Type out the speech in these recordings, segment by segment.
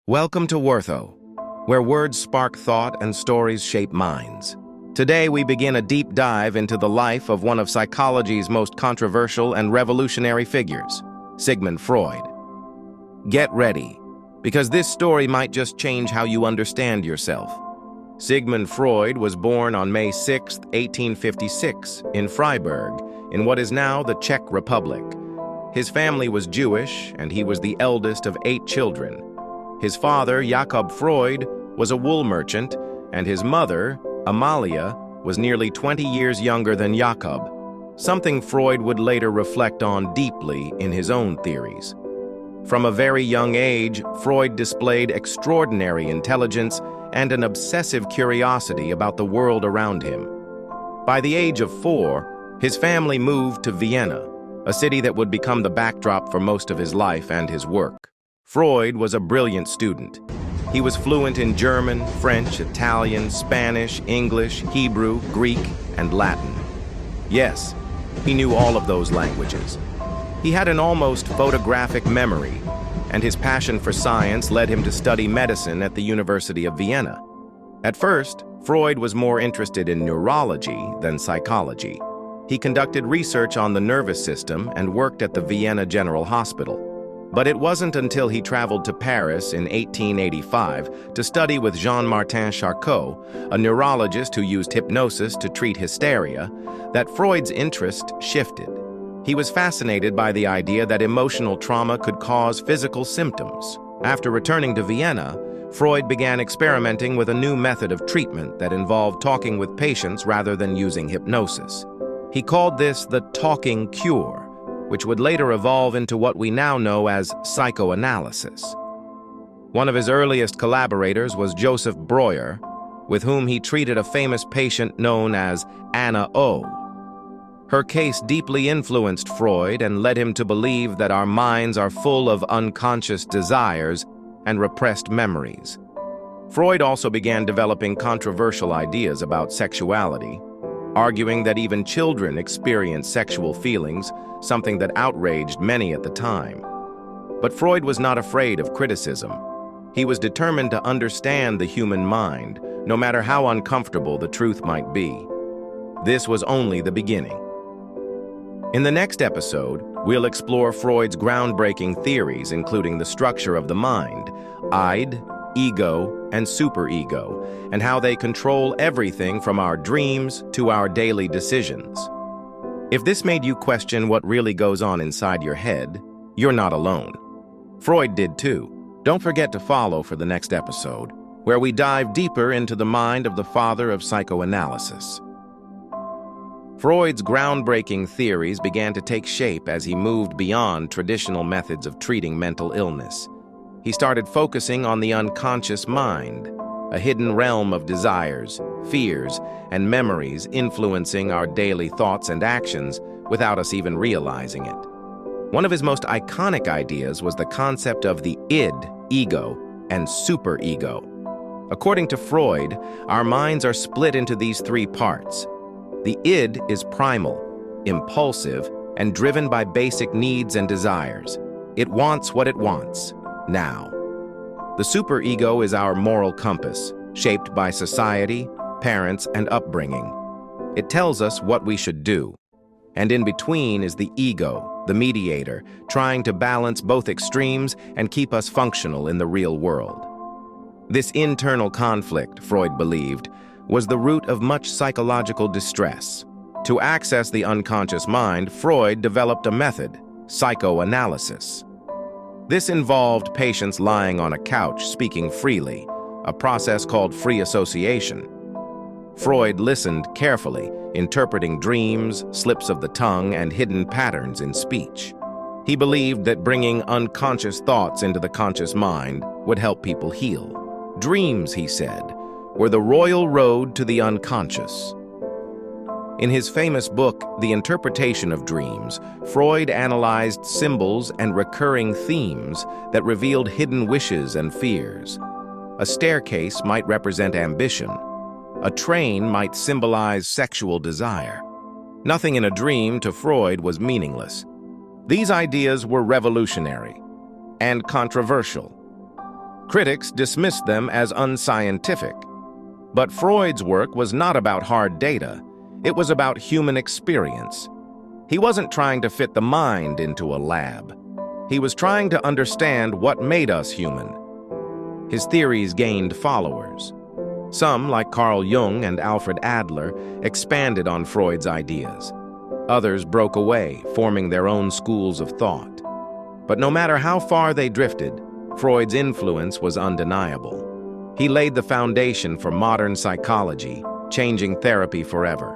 Welcome to Wortho, where words spark thought and stories shape minds. Today we begin a deep dive into the life of one of psychology's most controversial and revolutionary figures, Sigmund Freud. Get ready, because this story might just change how you understand yourself. Sigmund Freud was born on May 6, 1856, in Freiburg, in what is now the Czech Republic. His family was Jewish, and he was the eldest of 8 children. His father, Jakob Freud, was a wool merchant, and his mother, Amalia, was nearly 20 years younger than Jakob, something Freud would later reflect on deeply in his own theories. From a very young age, Freud displayed extraordinary intelligence and an obsessive curiosity about the world around him. By the age of 4, his family moved to Vienna, a city that would become the backdrop for most of his life and his work. Freud was a brilliant student. He was fluent in German, French, Italian, Spanish, English, Hebrew, Greek, and Latin. Yes, he knew all of those languages. He had an almost photographic memory, and his passion for science led him to study medicine at the University of Vienna. At first, Freud was more interested in neurology than psychology. He conducted research on the nervous system and worked at the Vienna General Hospital. But it wasn't until he traveled to Paris in 1885 to study with Jean-Martin Charcot, a neurologist who used hypnosis to treat hysteria, that Freud's interest shifted. He was fascinated by the idea that emotional trauma could cause physical symptoms. After returning to Vienna, Freud began experimenting with a new method of treatment that involved talking with patients rather than using hypnosis. He called this the talking cure, which would later evolve into what we now know as psychoanalysis. One of his earliest collaborators was Joseph Breuer, with whom he treated a famous patient known as Anna O. Her case deeply influenced Freud and led him to believe that our minds are full of unconscious desires and repressed memories. Freud also began developing controversial ideas about sexuality, arguing that even children experience sexual feelings, something that outraged many at the time. But Freud was not afraid of criticism. He was determined to understand the human mind, no matter how uncomfortable the truth might be. This was only the beginning. In the next episode, we'll explore Freud's groundbreaking theories, including the structure of the mind, id, ego, and superego, and how they control everything from our dreams to our daily decisions. If this made you question what really goes on inside your head, you're not alone. Freud did too. Don't forget to follow for the next episode, where we dive deeper into the mind of the father of psychoanalysis. Freud's groundbreaking theories began to take shape as he moved beyond traditional methods of treating mental illness. He started focusing on the unconscious mind, a hidden realm of desires, fears, and memories influencing our daily thoughts and actions without us even realizing it. One of his most iconic ideas was the concept of the id, ego, and superego. According to Freud, our minds are split into these 3 parts. The id is primal, impulsive, and driven by basic needs and desires. It wants what it wants, now. The superego is our moral compass, shaped by society, parents, and upbringing. It tells us what we should do. And in between is the ego, the mediator, trying to balance both extremes and keep us functional in the real world. This internal conflict, Freud believed, was the root of much psychological distress. To access the unconscious mind, Freud developed a method, psychoanalysis. This involved patients lying on a couch speaking freely, a process called free association. Freud listened carefully, interpreting dreams, slips of the tongue, and hidden patterns in speech. He believed that bringing unconscious thoughts into the conscious mind would help people heal. Dreams, he said, were the royal road to the unconscious. In his famous book, The Interpretation of Dreams, Freud analyzed symbols and recurring themes that revealed hidden wishes and fears. A staircase might represent ambition. A train might symbolize sexual desire. Nothing in a dream to Freud was meaningless. These ideas were revolutionary and controversial. Critics dismissed them as unscientific. But Freud's work was not about hard data. It was about human experience. He wasn't trying to fit the mind into a lab. He was trying to understand what made us human. His theories gained followers. Some, like Carl Jung and Alfred Adler, expanded on Freud's ideas. Others broke away, forming their own schools of thought. But no matter how far they drifted, Freud's influence was undeniable. He laid the foundation for modern psychology, changing therapy forever.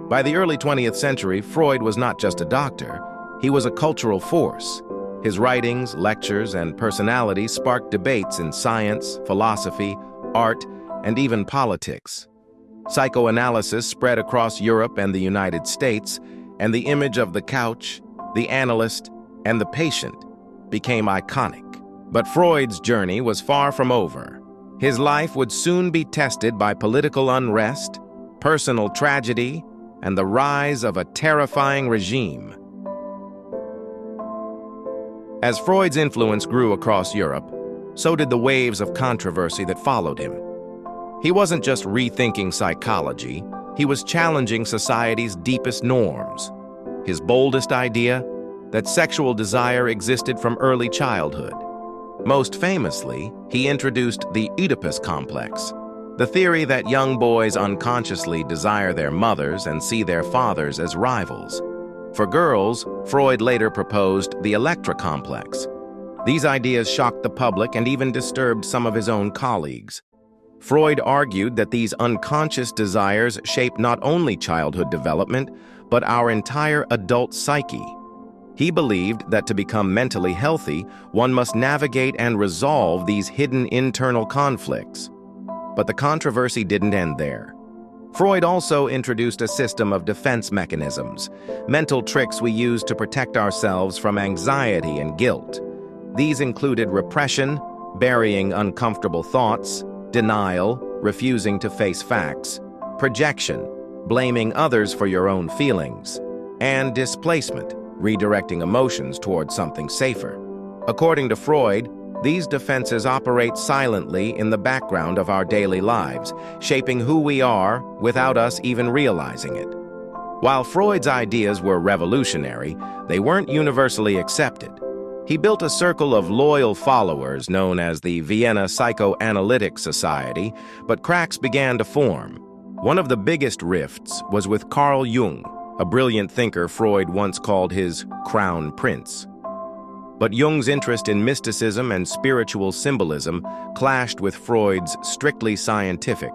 By the early 20th century, Freud was not just a doctor, he was a cultural force. His writings, lectures, and personality sparked debates in science, philosophy, art, and even politics. Psychoanalysis spread across Europe and the United States, and the image of the couch, the analyst, and the patient became iconic. But Freud's journey was far from over. His life would soon be tested by political unrest, personal tragedy, and the rise of a terrifying regime. As Freud's influence grew across Europe, so did the waves of controversy that followed him. He wasn't just rethinking psychology, he was challenging society's deepest norms. His boldest idea, that sexual desire existed from early childhood. Most famously, he introduced the Oedipus complex, the theory that young boys unconsciously desire their mothers and see their fathers as rivals. For girls, Freud later proposed the Electra complex. These ideas shocked the public and even disturbed some of his own colleagues. Freud argued that these unconscious desires shape not only childhood development, but our entire adult psyche. He believed that to become mentally healthy, one must navigate and resolve these hidden internal conflicts. But the controversy didn't end there. Freud also introduced a system of defense mechanisms, mental tricks we use to protect ourselves from anxiety and guilt. These included repression, burying uncomfortable thoughts, denial, refusing to face facts, projection, blaming others for your own feelings, and displacement, redirecting emotions towards something safer. According to Freud, these defenses operate silently in the background of our daily lives, shaping who we are without us even realizing it. While Freud's ideas were revolutionary, they weren't universally accepted. He built a circle of loyal followers known as the Vienna Psychoanalytic Society, but cracks began to form. One of the biggest rifts was with Carl Jung, a brilliant thinker Freud once called his crown prince. But Jung's interest in mysticism and spiritual symbolism clashed with Freud's strictly scientific,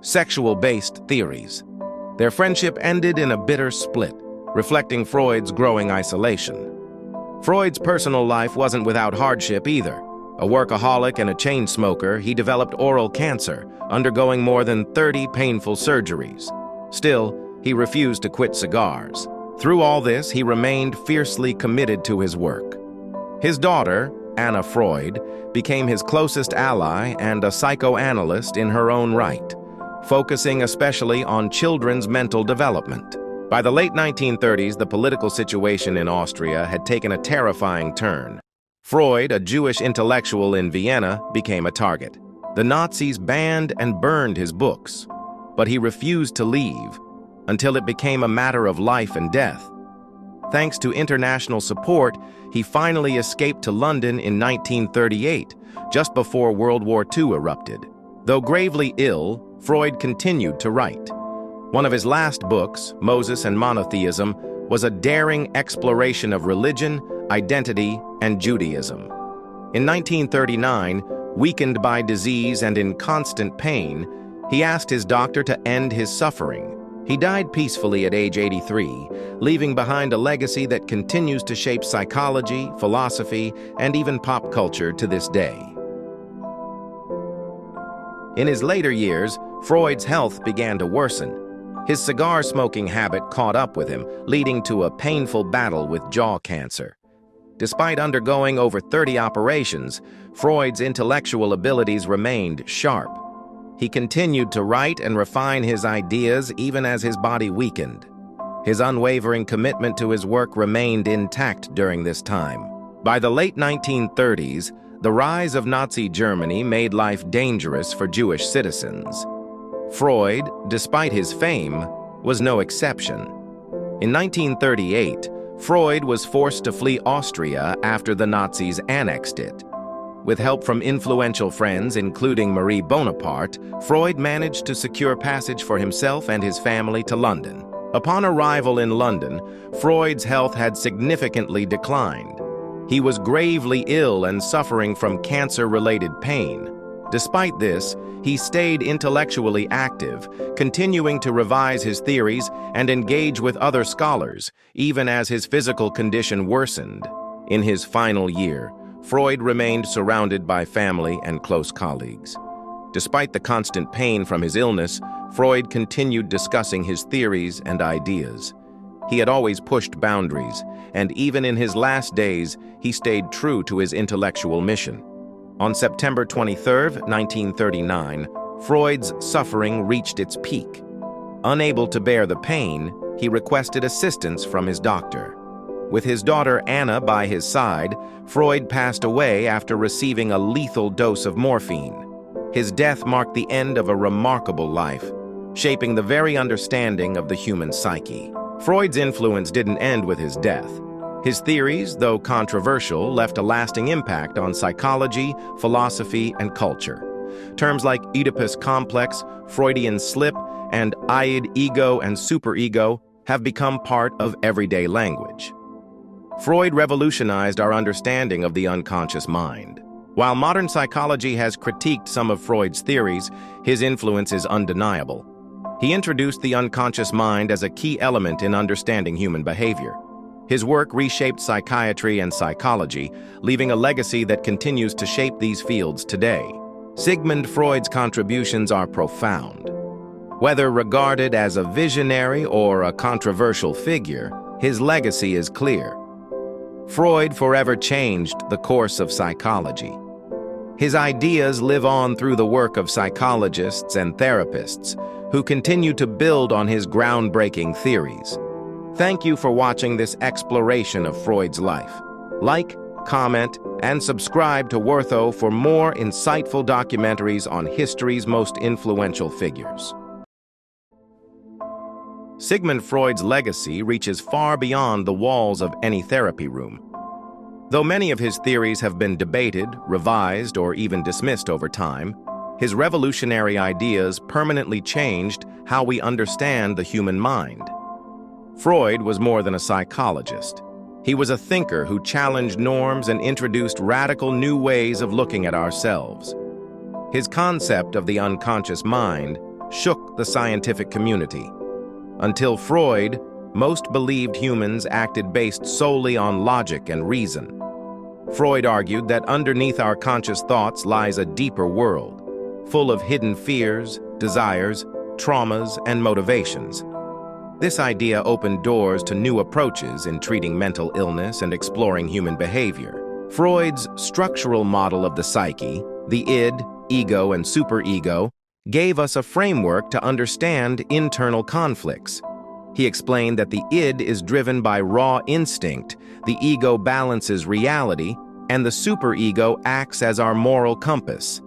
sexual-based theories. Their friendship ended in a bitter split, reflecting Freud's growing isolation. Freud's personal life wasn't without hardship either. A workaholic and a chain smoker, he developed oral cancer, undergoing more than 30 painful surgeries. Still, he refused to quit cigars. Through all this, he remained fiercely committed to his work. His daughter, Anna Freud, became his closest ally and a psychoanalyst in her own right, focusing especially on children's mental development. By the late 1930s, the political situation in Austria had taken a terrifying turn. Freud, a Jewish intellectual in Vienna, became a target. The Nazis banned and burned his books, but he refused to leave until it became a matter of life and death. Thanks to international support, he finally escaped to London in 1938, just before World War II erupted. Though gravely ill, Freud continued to write. One of his last books, Moses and Monotheism, was a daring exploration of religion, identity, and Judaism. In 1939, weakened by disease and in constant pain, he asked his doctor to end his suffering. He died peacefully at age 83, leaving behind a legacy that continues to shape psychology, philosophy, and even pop culture to this day. In his later years, Freud's health began to worsen. His cigar-smoking habit caught up with him, leading to a painful battle with jaw cancer. Despite undergoing over 30 operations, Freud's intellectual abilities remained sharp. He continued to write and refine his ideas even as his body weakened. His unwavering commitment to his work remained intact during this time. By the late 1930s, The rise of Nazi Germany made life dangerous for Jewish citizens. Freud, despite his fame, was no exception. In 1938, Freud was forced to flee Austria after the Nazis annexed it. With help from influential friends, including Marie Bonaparte, Freud managed to secure passage for himself and his family to London. Upon arrival in London, Freud's health had significantly declined. He was gravely ill and suffering from cancer-related pain. Despite this, he stayed intellectually active, continuing to revise his theories and engage with other scholars, even as his physical condition worsened. In his final year, Freud remained surrounded by family and close colleagues. Despite the constant pain from his illness, Freud continued discussing his theories and ideas. He had always pushed boundaries, and even in his last days, he stayed true to his intellectual mission. On September 23, 1939, Freud's suffering reached its peak. Unable to bear the pain, he requested assistance from his doctor. With his daughter Anna by his side, Freud passed away after receiving a lethal dose of morphine. His death marked the end of a remarkable life, shaping the very understanding of the human psyche. Freud's influence didn't end with his death. His theories, though controversial, left a lasting impact on psychology, philosophy, and culture. Terms like Oedipus complex, Freudian slip, and id, ego, and superego have become part of everyday language. Freud revolutionized our understanding of the unconscious mind. While modern psychology has critiqued some of Freud's theories, his influence is undeniable. He introduced the unconscious mind as a key element in understanding human behavior. His work reshaped psychiatry and psychology, leaving a legacy that continues to shape these fields today. Sigmund Freud's contributions are profound. Whether regarded as a visionary or a controversial figure, his legacy is clear. Freud forever changed the course of psychology. His ideas live on through the work of psychologists and therapists who continue to build on his groundbreaking theories. Thank you for watching this exploration of Freud's life. Like, comment, and subscribe to Wortho for more insightful documentaries on history's most influential figures. Sigmund Freud's legacy reaches far beyond the walls of any therapy room. Though many of his theories have been debated, revised, or even dismissed over time, his revolutionary ideas permanently changed how we understand the human mind. Freud was more than a psychologist. He was a thinker who challenged norms and introduced radical new ways of looking at ourselves. His concept of the unconscious mind shook the scientific community. Until Freud, most believed humans acted based solely on logic and reason. Freud argued that underneath our conscious thoughts lies a deeper world, full of hidden fears, desires, traumas, and motivations. This idea opened doors to new approaches in treating mental illness and exploring human behavior. Freud's structural model of the psyche, the id, ego, and superego, gave us a framework to understand internal conflicts. He explained that the id is driven by raw instinct, the ego balances reality, and the superego acts as our moral compass.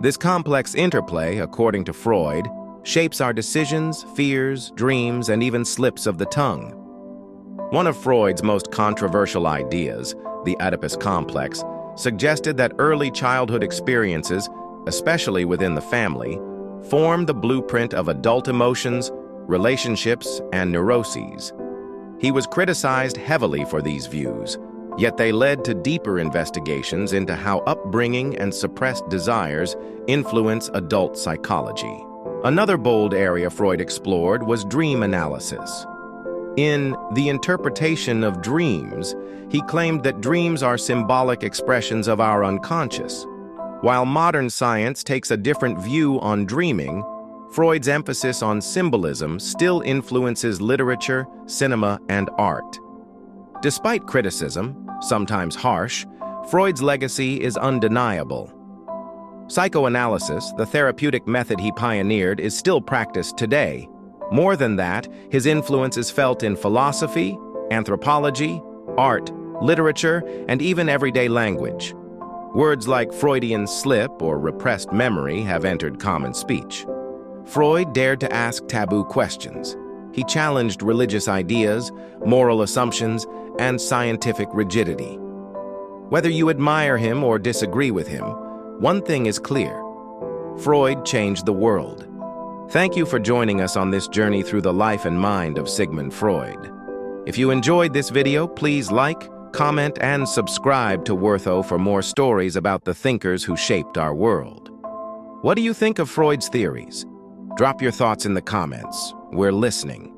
This complex interplay, according to Freud, shapes our decisions, fears, dreams, and even slips of the tongue. One of Freud's most controversial ideas, the Oedipus complex, suggested that early childhood experiences, especially within the family, form the blueprint of adult emotions, relationships, and neuroses. He was criticized heavily for these views, yet they led to deeper investigations into how upbringing and suppressed desires influence adult psychology. Another bold area Freud explored was dream analysis. In The Interpretation of Dreams, he claimed that dreams are symbolic expressions of our unconscious. While modern science takes a different view on dreaming, Freud's emphasis on symbolism still influences literature, cinema, and art. Despite criticism, sometimes harsh, Freud's legacy is undeniable. Psychoanalysis, the therapeutic method he pioneered, is still practiced today. More than that, his influence is felt in philosophy, anthropology, art, literature, and even everyday language. Words like Freudian slip or repressed memory have entered common speech. Freud dared to ask taboo questions. He challenged religious ideas, moral assumptions, and scientific rigidity. Whether you admire him or disagree with him, one thing is clear: Freud changed the world. Thank you for joining us on this journey through the life and mind of Sigmund Freud. If you enjoyed this video, please like, comment, and subscribe to Wortho for more stories about the thinkers who shaped our world. What do you think of Freud's theories? Drop your thoughts in the comments. We're listening.